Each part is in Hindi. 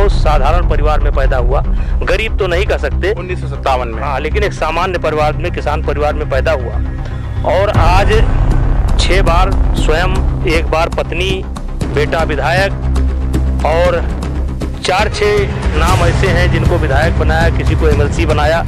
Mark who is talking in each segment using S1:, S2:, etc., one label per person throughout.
S1: बहुत साधारण परिवार में पैदा हुआ, गरीब तो नहीं कह सकते,
S2: 1957 में।
S1: हाँ, लेकिन एक सामान्य परिवार में, किसान परिवार में पैदा हुआ। और आज 6 बार स्वयं, 1 बार पत्नी, बेटा विधायक और 4-6 नाम ऐसे हैं जिनको विधायक बनाया, किसी को एमएलसी बनाया।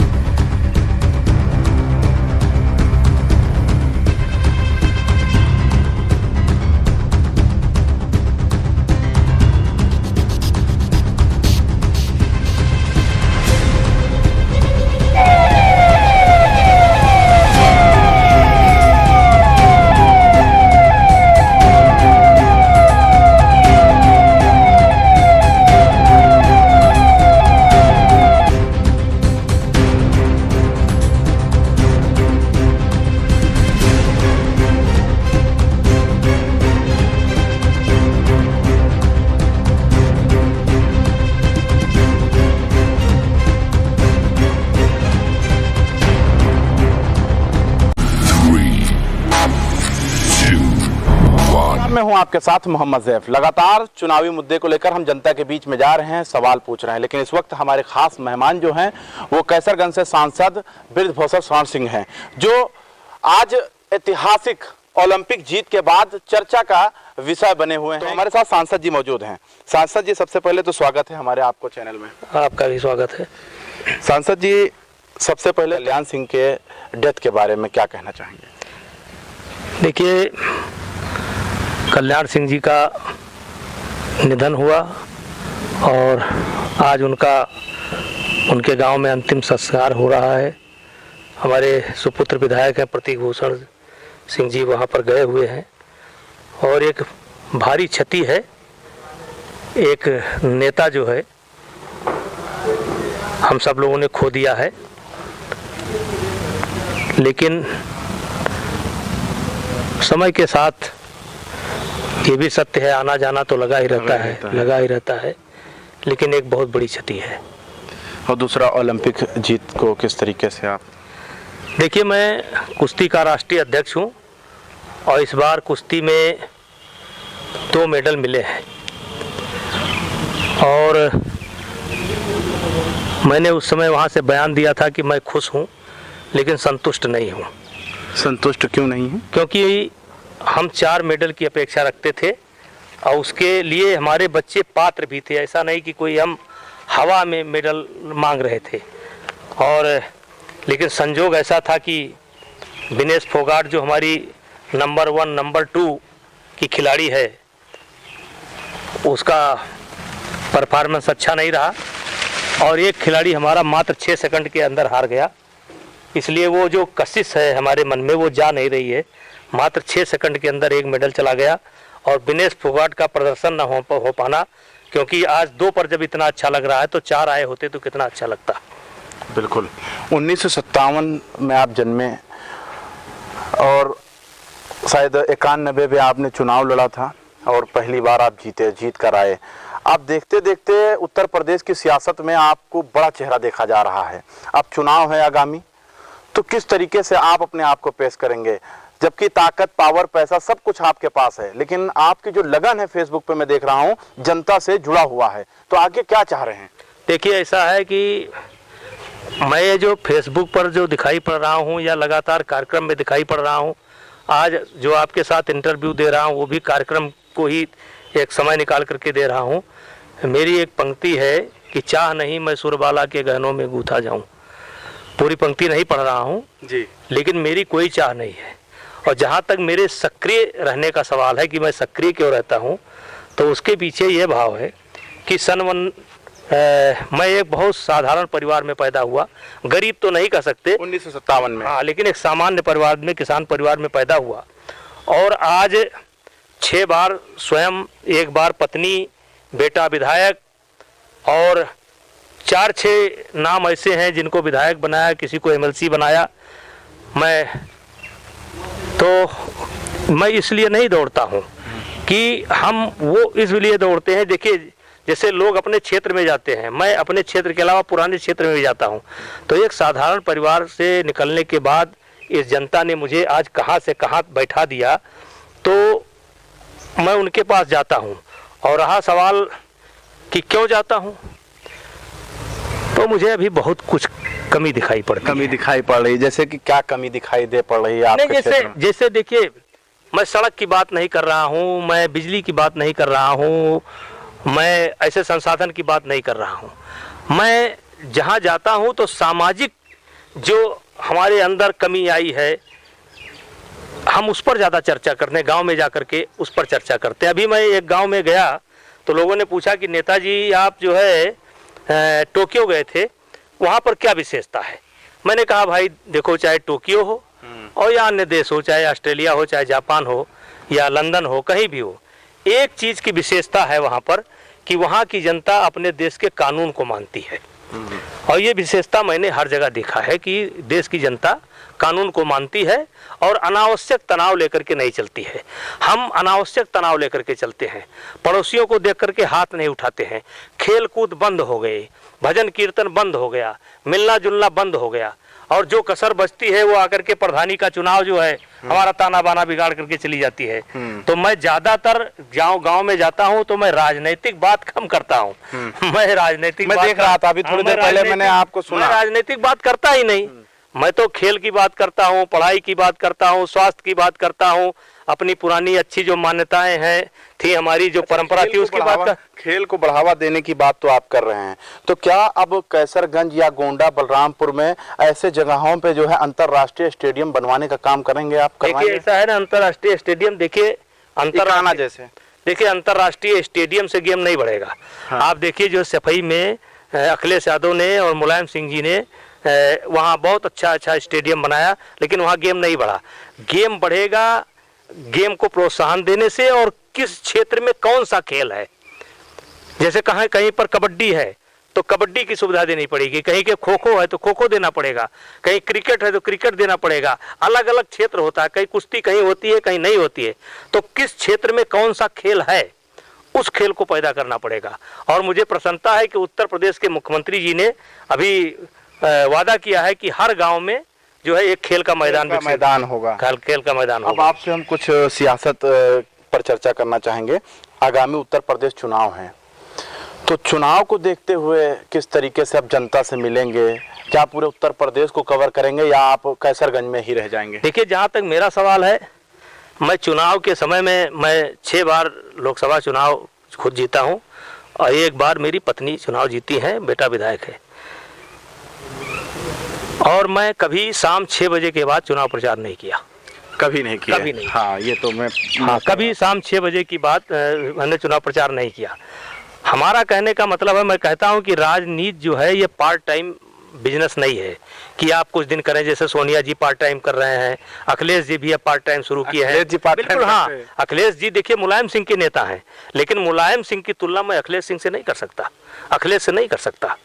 S2: मैं हूं आपके साथ मोहम्मद ज़ैफ। लगातार चुनावी मुद्दे को लेकर हम जनता के बीच में जा रहे हैं, सवाल पूछ रहे हैं, लेकिन इस वक्त हमारे खास मेहमान जो हैं वो कैसरगंज से सांसद बृजभूषण शरण सिंह हैं, जो आज ऐतिहासिक ओलंपिक जीत के बाद चर्चा का विषय बने हुए हैं। तो हमारे साथ सांसद जी मौजूद हैं। सांसद जी, सबसे पहले तो स्वागत है हमारे आपको चैनल में।
S1: आपका भी स्वागत है।
S2: सांसद जी, सबसे पहले कल्याण सिंह के डेथ के बारे में क्या कहना चाहेंगे?
S1: देखिए, कल्याण सिंह जी का निधन हुआ और आज उनके गांव में अंतिम संस्कार हो रहा है। हमारे सुपुत्र विधायक हैं प्रतीक भूषण सिंह जी, वहां पर गए हुए हैं और एक भारी क्षति है। एक नेता जो है हम सब लोगों ने खो दिया है, लेकिन समय के साथ ये भी सत्य है, आना जाना तो लगा ही रहता है, लेकिन एक बहुत बड़ी क्षति है।
S2: और दूसरा, ओलंपिक जीत को किस तरीके से आप?
S1: देखिए, मैं कुश्ती का राष्ट्रीय अध्यक्ष हूँ और इस बार कुश्ती में 2 मेडल मिले हैं और मैंने उस समय वहाँ से बयान दिया था कि मैं खुश हूँ लेकिन संतुष्ट नहीं हूँ।
S2: संतुष्ट क्यों नहीं है?
S1: क्योंकि हम 4 मेडल की अपेक्षा रखते थे और उसके लिए हमारे बच्चे पात्र भी थे। ऐसा नहीं कि कोई हम हवा में मेडल मांग रहे थे। और लेकिन संजोग ऐसा था कि विनेश फोगाट जो हमारी नंबर 1 नंबर 2 की खिलाड़ी है, उसका परफॉर्मेंस अच्छा नहीं रहा और एक खिलाड़ी हमारा मात्र 6 सेकंड के अंदर हार गया। इसलिए वो जो कशिश है हमारे मन में वो जा नहीं रही है। मात्र 6 सेकंड के अंदर 1 मेडल चला गया और विनेश फोगाट का प्रदर्शन न हो पाना, क्योंकि आज 2 पर जब इतना अच्छा लग रहा है तो 4 आए होते तो कितना अच्छा लगता।
S2: बिल्कुल। 1957 में आप जन्मे और शायद 91 में आपने चुनाव लड़ा था और पहली बार आप जीत कर आए। आप देखते देखते उत्तर प्रदेश की सियासत में आपको बड़ा चेहरा देखा जा रहा है। अब चुनाव है आगामी, तो किस तरीके से आप अपने आप को पेश करेंगे? जबकि ताकत, पावर, पैसा सब कुछ आपके पास है, लेकिन आपकी जो लगन है फेसबुक पे मैं देख रहा हूँ जनता से जुड़ा हुआ है, तो आगे क्या चाह रहे हैं?
S1: देखिए, ऐसा है कि मैं ये जो फेसबुक पर जो दिखाई पड़ रहा हूँ या लगातार कार्यक्रम में दिखाई पड़ रहा हूँ, आज जो आपके साथ इंटरव्यू दे रहा हूँ वो भी कार्यक्रम को ही एक समय निकाल करके दे रहा हूँ। मेरी एक पंक्ति है कि चाह नहीं मैं सुरबाला के गहनों में गूथा जाऊँ। पूरी पंक्ति नहीं पढ़ रहा हूँ जी, लेकिन मेरी कोई चाह नहीं है। और जहाँ तक मेरे सक्रिय रहने का सवाल है कि मैं सक्रिय क्यों रहता हूँ, तो उसके पीछे ये भाव है कि मैं एक बहुत साधारण परिवार में पैदा हुआ, गरीब तो नहीं कह सकते,
S2: 1957 में,
S1: हाँ, लेकिन एक सामान्य परिवार में, किसान परिवार में पैदा हुआ। और आज 6 बार स्वयं, 1 बार पत्नी, बेटा विधायक और 4-6 नाम ऐसे हैं जिनको विधायक बनाया, किसी को एमएलसी बनाया। मैं इसलिए नहीं दौड़ता हूँ कि हम वो इसलिए दौड़ते हैं। देखिए, जैसे लोग अपने क्षेत्र में जाते हैं, मैं अपने क्षेत्र के अलावा पुराने क्षेत्र में भी जाता हूँ। तो एक साधारण परिवार से निकलने के बाद इस जनता ने मुझे आज कहाँ से कहाँ बैठा दिया, तो मैं उनके पास जाता हूँ। और रहा सवाल कि क्यों जाता हूँ, तो मुझे अभी बहुत कुछ कमी दिखाई पड़ती
S2: कमी
S1: है।
S2: दिखाई पड़ रही, जैसे कि क्या कमी दिखाई दे पड़ रही है आपके
S1: नहीं,
S2: क्षेत्र में?
S1: जैसे देखिए, मैं सड़क की बात नहीं कर रहा हूँ, मैं बिजली की बात नहीं कर रहा हूँ, मैं ऐसे संसाधन की बात नहीं कर रहा हूँ। मैं जहाँ जाता हूँ तो सामाजिक जो हमारे अंदर कमी आई है, हम उस पर ज़्यादा चर्चा करते हैं। गांव में जा कर के उस पर चर्चा करते हैं। अभी मैं एक गांव में गया तो लोगों ने पूछा कि नेताजी आप जो है टोक्यो गए थे, वहाँ पर क्या विशेषता है। मैंने कहा भाई देखो, चाहे टोक्यो हो और या अन्य देश हो, चाहे ऑस्ट्रेलिया हो, चाहे जापान हो या लंदन हो, कहीं भी हो, एक चीज़ की विशेषता है वहाँ पर कि वहाँ की जनता अपने देश के कानून को मानती है। और ये विशेषता मैंने हर जगह देखा है कि देश की जनता कानून को मानती है और अनावश्यक तनाव लेकर के नहीं चलती है। हम अनावश्यक तनाव लेकर के चलते हैं, पड़ोसियों को देख करके हाथ नहीं उठाते हैं, खेल कूद बंद हो गए, भजन कीर्तन बंद हो गया, मिलना जुलना बंद हो गया, और जो कसर बचती है वो आकर के प्रधानी का चुनाव जो है हमारा ताना बाना बिगाड़ करके चली जाती है। तो मैं ज्यादातर गांव में जाता हूं तो मैं राजनीतिक बात कम करता हूं। मैं राजनीतिक
S2: मैं देख रहा था अभी थोड़ी देर पहले मैंने आपको सुना।
S1: मैं राजनीतिक बात करता ही नहीं। मैं तो खेल की बात करता हूँ, पढ़ाई की बात करता हूँ, स्वास्थ्य की बात करता हूँ, अपनी पुरानी अच्छी जो मान्यताएं हैं थी, हमारी जो परंपरा थी उसकी बात कर।
S2: खेल को बढ़ावा देने की बात तो आप कर रहे हैं, तो क्या अब कैसरगंज या गोंडा बलरामपुर में ऐसे जगहों पे जो है अंतरराष्ट्रीय स्टेडियम बनवाने का काम करेंगे आप?
S1: देखिए ऐसा है ना, अंतरराष्ट्रीय स्टेडियम, देखिए अंतरराष्ट्रीय स्टेडियम से गेम नहीं बढ़ेगा। हाँ। आप देखिए जो सफाई में अखिलेश यादव ने और मुलायम सिंह जी ने वहाँ बहुत अच्छा स्टेडियम बनाया, लेकिन वहाँ गेम नहीं बढ़ा। गेम बढ़ेगा गेम को प्रोत्साहन देने से, और किस क्षेत्र में कौन सा खेल है। जैसे कहीं पर कबड्डी है तो कबड्डी की सुविधा देनी पड़ेगी, कहीं के खो खो है तो खो खो देना पड़ेगा, कहीं क्रिकेट है तो क्रिकेट देना पड़ेगा। अलग अलग क्षेत्र होता है, कहीं कुश्ती कहीं होती है कहीं नहीं होती है, तो किस क्षेत्र में कौन सा खेल है उस खेल को पैदा करना पड़ेगा। और मुझे प्रसन्नता है कि उत्तर प्रदेश के मुख्यमंत्री जी ने अभी वादा किया है कि हर गांव में जो है एक खेल का मैदान
S2: होगा।
S1: खेल का मैदान होगा।
S2: अब आपसे हम कुछ सियासत पर चर्चा करना चाहेंगे। आगामी उत्तर प्रदेश चुनाव हैं, तो चुनाव को देखते हुए किस तरीके से आप जनता से मिलेंगे? क्या पूरे उत्तर प्रदेश को कवर करेंगे या आप कैसरगंज में ही रह जाएंगे?
S1: देखिए, जहाँ तक मेरा सवाल है, मैं चुनाव के समय में मैं 6 बार लोकसभा चुनाव खुद जीता हूँ और 1 बार मेरी पत्नी चुनाव जीती है, बेटा विधायक है। और मैं कभी शाम 6 बजे के बाद चुनाव प्रचार नहीं किया,
S2: कभी नहीं किया।
S1: कभी नहीं।
S2: हाँ, ये तो मैं
S1: कभी शाम 6 बजे की बात मैंने चुनाव प्रचार नहीं किया। हमारा कहने का मतलब है, मैं कहता हूं कि राजनीति जो है ये पार्ट टाइम बिजनेस नहीं है कि आप कुछ दिन करें। जैसे सोनिया जी पार्ट टाइम कर रहे हैं, अखिलेश जी भी अब पार्ट टाइम शुरू किए हैं। बिल्कुल हाँ, अखिलेश जी देखिए मुलायम सिंह के नेता हैं, लेकिन मुलायम सिंह की तुलना मैं अखिलेश सिंह से नहीं कर सकता, अखिलेश से नहीं कर सकता।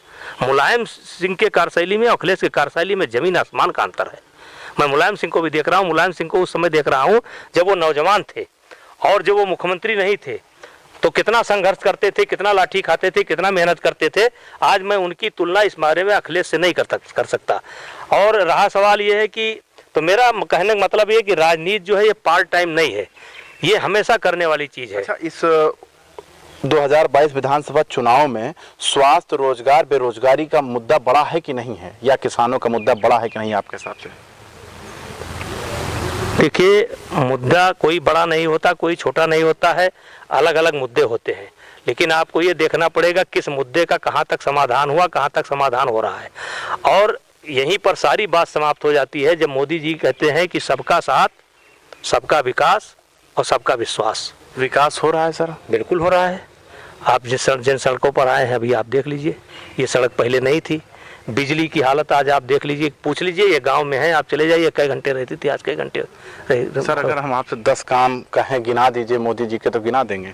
S1: मुलायम सिंह के कार्यशैली में अखिलेश के कार्यशैली में जमीन आसमान का अंतर है। मैं मुलायम सिंह को भी देख रहा हूँ, मुलायम सिंह को उस समय देख रहा हूँ जब वो नौजवान थे और जब वो मुख्यमंत्री नहीं थे तो कितना संघर्ष करते थे, कितना लाठी खाते थे, कितना मेहनत करते थे। आज मैं उनकी तुलना इस बारे में अखिलेश से नहीं कर सकता। और रहा सवाल ये है कि, तो मेरा कहने का मतलब ये कि राजनीति जो है ये पार्ट टाइम नहीं है, ये हमेशा करने वाली चीज़ है।
S2: अच्छा, इस 2022 विधानसभा चुनाव में स्वास्थ्य, रोजगार, बेरोजगारी का मुद्दा बड़ा है कि नहीं है, या किसानों का मुद्दा बड़ा है कि नहीं आपके हिसाब से?
S1: देखिए, मुद्दा कोई बड़ा नहीं होता, कोई छोटा नहीं होता है, अलग अलग मुद्दे होते हैं, लेकिन आपको ये देखना पड़ेगा किस मुद्दे का कहाँ तक समाधान हुआ, कहाँ तक समाधान हो रहा है। और यहीं पर सारी बात समाप्त हो जाती है जब मोदी जी कहते हैं कि सबका साथ, सबका विकास और सबका विश्वास।
S2: विकास हो रहा है सर?
S1: बिल्कुल हो रहा है। आप जिन सड़कों पर आए हैं अभी आप देख लीजिए, ये सड़क पहले नहीं थी। बिजली की हालत आज आप देख लीजिए, पूछ लीजिए, ये गांव में है, आप चले जाइए, कई घंटे रहती थी, आज कई घंटे
S2: सर अगर हम आपसे 10 काम कहें गिना दीजिए मोदी जी के, तो गिना देंगे?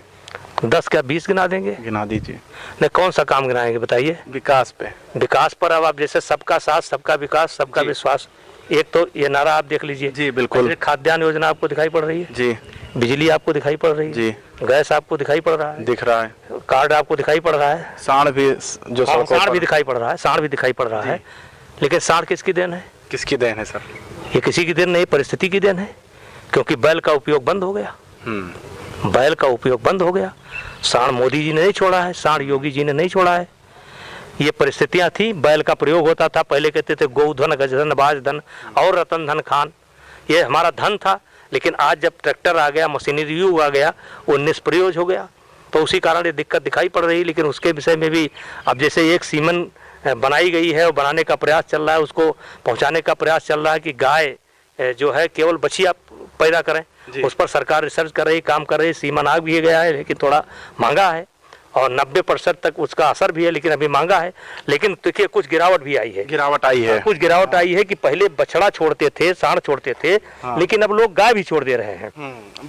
S1: 10 क्या 20 गिना देंगे?
S2: गिना दीजिए।
S1: नहीं, कौन सा काम गिनाएंगे बताइए?
S2: विकास पे।
S1: विकास पर अब आप जैसे सबका साथ, सबका विकास, सबका विश्वास, एक तो ये नारा आप देख लीजिए।
S2: जी बिल्कुल।
S1: खाद्यान्न योजना आपको दिखाई पड़ रही है
S2: जी,
S1: बिजली आपको दिखाई पड़ रही है
S2: जी,
S1: गैस आपको दिखाई पड़ रहा है,
S2: दिख रहा है,
S1: कार्ड आपको दिखाई पड़ रहा है,
S2: सांड भी जो
S1: सांड भी दिखाई पड़ रहा है, सांड भी दिखाई पड़ रहा है। लेकिन सांड किसकी देन है?
S2: किसकी देन है सर?
S1: ये किसी की देन नहीं, परिस्थिति की देन है, क्योंकि बैल का उपयोग बंद हो गया। बैल का उपयोग बंद हो गया। सांड मोदी जी ने नहीं छोड़ा है, सांड योगी जी ने नहीं छोड़ा है। ये परिस्थितियां थी, बैल का प्रयोग होता था। पहले कहते थे गौधन गजधन बाज धन और रतन धन खान, ये हमारा धन था। लेकिन आज जब ट्रैक्टर आ गया, मशीनरी युग आ गया, वो निष्प्रयोज हो गया, तो उसी कारण ये दिक्कत दिखाई पड़ रही। लेकिन उसके विषय में भी अब जैसे एक सीमन बनाई गई है और बनाने का प्रयास चल रहा है, उसको पहुंचाने का प्रयास चल रहा है कि गाय जो है केवल बछिया पैदा करें, उस पर सरकार रिसर्च कर रही, काम कर रही। सीमन आ भी गया है, लेकिन थोड़ा महंगा है और 90% तक उसका असर भी है, लेकिन अभी महंगा है। लेकिन देखिए कुछ गिरावट भी आई है, कुछ गिरावट आई है कि पहले बछड़ा छोड़ते थे, सांड छोड़ते थे, लेकिन अब लोग गाय भी छोड़ दे रहे हैं।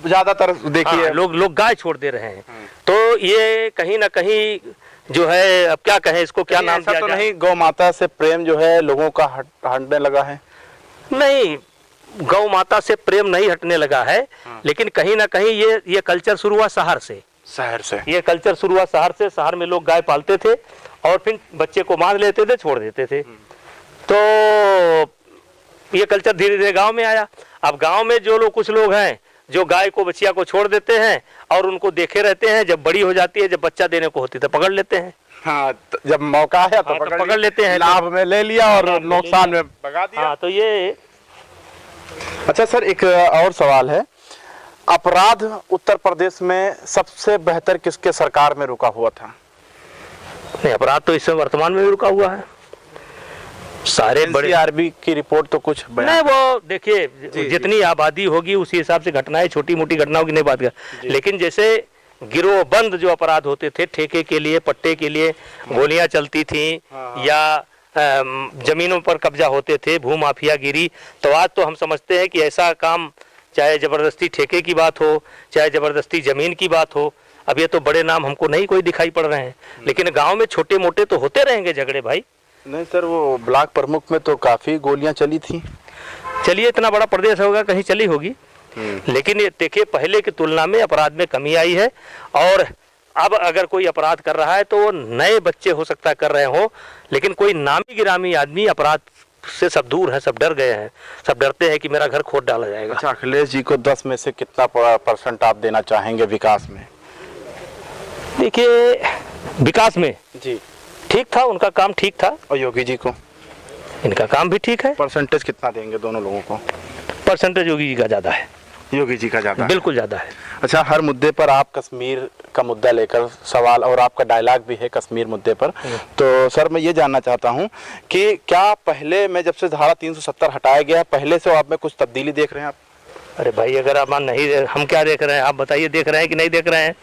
S2: ज्यादातर देखिए
S1: लोग गाय छोड़ दे रहे हैं। तो ये कहीं ना कहीं जो है, अब क्या कहें इसको, क्या नाम दिया
S2: तो नहीं, गौ माता से प्रेम जो है लोगों का हटने लगा है?
S1: नहीं, गौ माता से प्रेम नहीं हटने लगा है, लेकिन कहीं ना कहीं ये कल्चर शुरू हुआ शहर से। ये कल्चर शुरू हुआ शहर से। शहर में लोग गाय पालते थे और फिर बच्चे को बांध लेते थे, छोड़ देते थे। तो ये कल्चर धीरे धीरे गांव में आया। अब गांव में जो लोग, कुछ लोग हैं जो गाय को, बच्चिया को छोड़ देते हैं और उनको देखे रहते हैं। जब बड़ी हो जाती है, जब बच्चा देने को होती है तो पकड़ लेते हैं।
S2: हाँ, जब मौका है तो पकड़ लेते हैं, लाभ में ले लिया और नुकसान में भगा दिया।
S1: हाँ, तो ये।
S2: अच्छा सर, एक और सवाल है, अपराध उत्तर प्रदेश में सबसे बेहतर किसके सरकार में रुका हुआ था?
S1: नहीं, अपराध तो इस समय वर्तमान में भी रुका हुआ है। सारे बड़े
S2: आरबी की रिपोर्ट तो कुछ
S1: नहीं, वो देखिए जितनी आबादी होगी उसी हिसाब से घटनाएं, छोटी मोटी घटनाओं की नहीं बात कर, लेकिन जैसे गिरोहबंद जो अपराध होते थे, ठेके के लिए, पट्टे के लिए गोलियां चलती थी, या जमीनों पर कब्जा होते थे, भू माफियागिरी, तो आज तो हम समझते हैं कि ऐसा काम, चाहे जबरदस्ती ठेके की बात हो, चाहे जबरदस्ती जमीन की बात हो, अब ये तो बड़े नाम हमको नहीं कोई दिखाई पड़ रहे हैं। लेकिन गांव में छोटे मोटे तो होते रहेंगे झगड़े भाई।
S2: नहीं सर, वो ब्लॉक प्रमुख में तो काफी गोलियां चली थी।
S1: चलिए, इतना बड़ा प्रदेश होगा, कहीं चली होगी, लेकिन ये देखिए पहले की तुलना में अपराध में कमी आई है। और अब अगर कोई अपराध कर रहा है तो वो नए बच्चे हो सकता कर रहे हो, लेकिन कोई नामी गिरामी आदमी अपराध से सब दूर है, सब डर गए हैं, सब डरते हैं कि मेरा घर खोद डाला जाएगा।
S2: अच्छा, अखिलेश जी को 10 में से कितना % आप देना चाहेंगे विकास में?
S1: देखिए, विकास में
S2: जी
S1: ठीक था, उनका काम ठीक था।
S2: और योगी जी को?
S1: इनका काम भी ठीक है।
S2: परसेंटेज कितना देंगे दोनों लोगों को?
S1: परसेंटेज योगी जी का ज्यादा है।
S2: योगी जी का ज्यादा?
S1: बिल्कुल ज्यादा है।
S2: अच्छा, हर मुद्दे पर आप कश्मीर का मुद्दा लेकर सवाल, और आपका डायलॉग भी है कश्मीर मुद्दे पर, तो सर मैं ये जानना चाहता हूँ कि क्या पहले में, जब से धारा 370 हटाया गया, पहले से आप में कुछ तब्दीली देख रहे हैं आप?
S1: अरे भाई, अगर आप नहीं, हम क्या देख रहे हैं, आप बताइए, देख रहे हैं कि नहीं देख रहे हैं?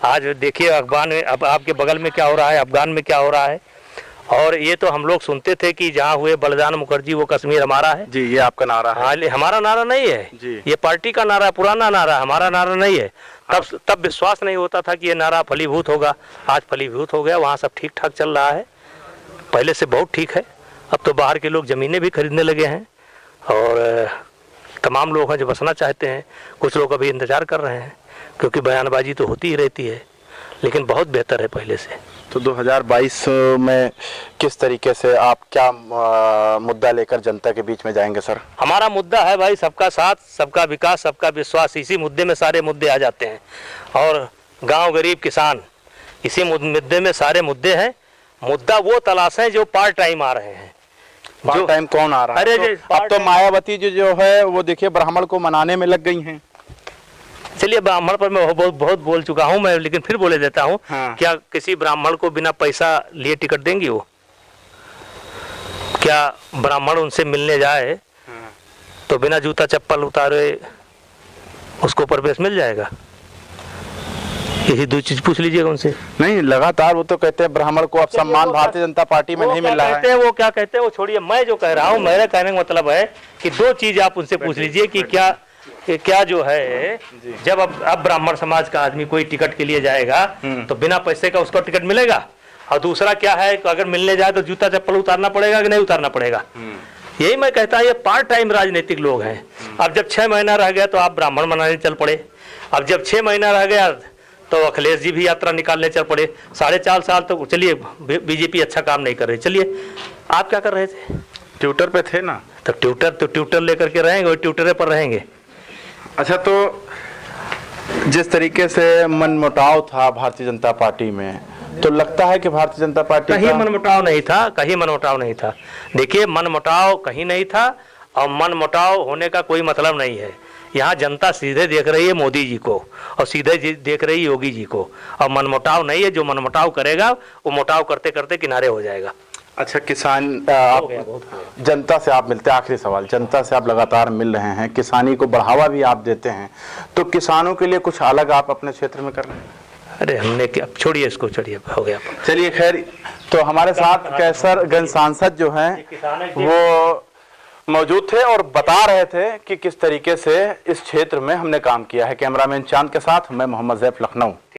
S1: आज देखिए अफगान में, अब आपके बगल में क्या हो रहा है, अफगान में क्या हो रहा है। और ये तो हम लोग सुनते थे कि जहाँ हुए बलिदान मुखर्जी वो कश्मीर हमारा है।
S2: जी, ये आपका नारा है?
S1: हाँ, हमारा नारा नहीं है
S2: जी।
S1: ये पार्टी का नारा, पुराना नारा, हमारा नारा नहीं है। तब विश्वास नहीं होता था कि ये नारा फलीभूत होगा, आज फलीभूत हो गया। वहाँ सब ठीक ठाक चल रहा है, पहले से बहुत ठीक है। अब तो बाहर के लोग ज़मीनें भी खरीदने लगे हैं और तमाम लोग हैं जो बसना चाहते हैं। कुछ लोग अभी इंतज़ार कर रहे हैं, क्योंकि बयानबाजी तो होती ही रहती है, लेकिन बहुत बेहतर है पहले से।
S2: तो 2022 में किस तरीके से आप क्या मुद्दा लेकर जनता के बीच में जाएंगे सर?
S1: हमारा मुद्दा है भाई सबका साथ, सबका विकास, सबका विश्वास। इसी मुद्दे में सारे मुद्दे आ जाते हैं, और गांव, गरीब, किसान, इसी मुद्दे में सारे मुद्दे हैं। मुद्दा वो तलाशें जो पार्ट टाइम आ रहे हैं।
S2: पार्ट टाइम कौन आ रहा है?
S1: अरे
S2: तो अब तो मायावती जो है वो देखिए ब्राह्मण को मनाने में लग गई हैं।
S1: चलिए, ब्राह्मण पर मैं बहुत बोल चुका हूं मैं, लेकिन फिर बोले देता हूं।
S2: हाँ।
S1: क्या किसी ब्राह्मण को बिना पैसा लिए टिकट देंगी वो? क्या ब्राह्मण उनसे मिलने जाए तो बिना जूता चप्पल उतारे उसको प्रवेश मिल जाएगा? यही दो चीज पूछ लीजिएगा उनसे।
S2: नहीं, लगातार वो तो कहते हैं ब्राह्मण को अब सम्मान भारतीय जनता पार्टी में नहीं मिल रहा है।
S1: वो क्या कहते हैं वो छोड़िए, मैं जो कह रहा हूँ, मेरा कहने का मतलब है कि दो चीज आप उनसे पूछ लीजिए कि क्या जो है, जब अब ब्राह्मण समाज का आदमी कोई टिकट के लिए जाएगा तो बिना पैसे का उसको टिकट मिलेगा? और दूसरा क्या है कि अगर मिलने जाए तो जूता चप्पल उतारना पड़ेगा कि नहीं उतारना पड़ेगा? यही मैं कहता हूँ, ये पार्ट टाइम राजनीतिक लोग हैं। अब जब 6 महीना रह गया तो आप ब्राह्मण मनाने चल पड़े। अब जब 6 महीना रह गया तो अखिलेश जी भी यात्रा निकालने चल पड़े। 4.5 साल तो चलिए बीजेपी अच्छा काम नहीं कर रही। चलिए, आप क्या कर रहे थे?
S2: ट्विटर पे थे ना,
S1: तो ट्विटर लेकर के रहेंगे और ट्विटर पर रहेंगे।
S2: अच्छा, तो जिस तरीके से मनमुटाव था भारतीय जनता पार्टी में, तो लगता है कि भारतीय जनता पार्टी
S1: कहीं
S2: का
S1: मनमुटाव नहीं था, कहीं मनमुटाव नहीं था। देखिए, मनमुटाव कहीं नहीं था और मनमुटाव होने का कोई मतलब नहीं है। यहाँ जनता सीधे देख रही है मोदी जी को और सीधे देख रही है योगी जी को, और मनमुटाव नहीं है। जो मनमुटाव करेगा वो मुटाव करते करते किनारे हो जाएगा।
S2: अच्छा, किसान आप जनता से आप मिलते हैं, आखिरी सवाल, जनता से आप लगातार मिल रहे हैं, किसानी को बढ़ावा भी आप देते हैं, तो किसानों के लिए कुछ अलग आप अपने क्षेत्र में कर रहे हैं?
S1: अरे हमने क्या, छोड़िए इसको, छोड़िए, हो गया।
S2: चलिए खैर, तो हमारे साथ कैसरगंज सांसद जो हैं वो मौजूद थे और बता रहे थे कि किस तरीके से इस क्षेत्र में हमने काम किया है। कैमरामैन चांद के साथ मैं मोहम्मद ज़ैफ, लखनऊ।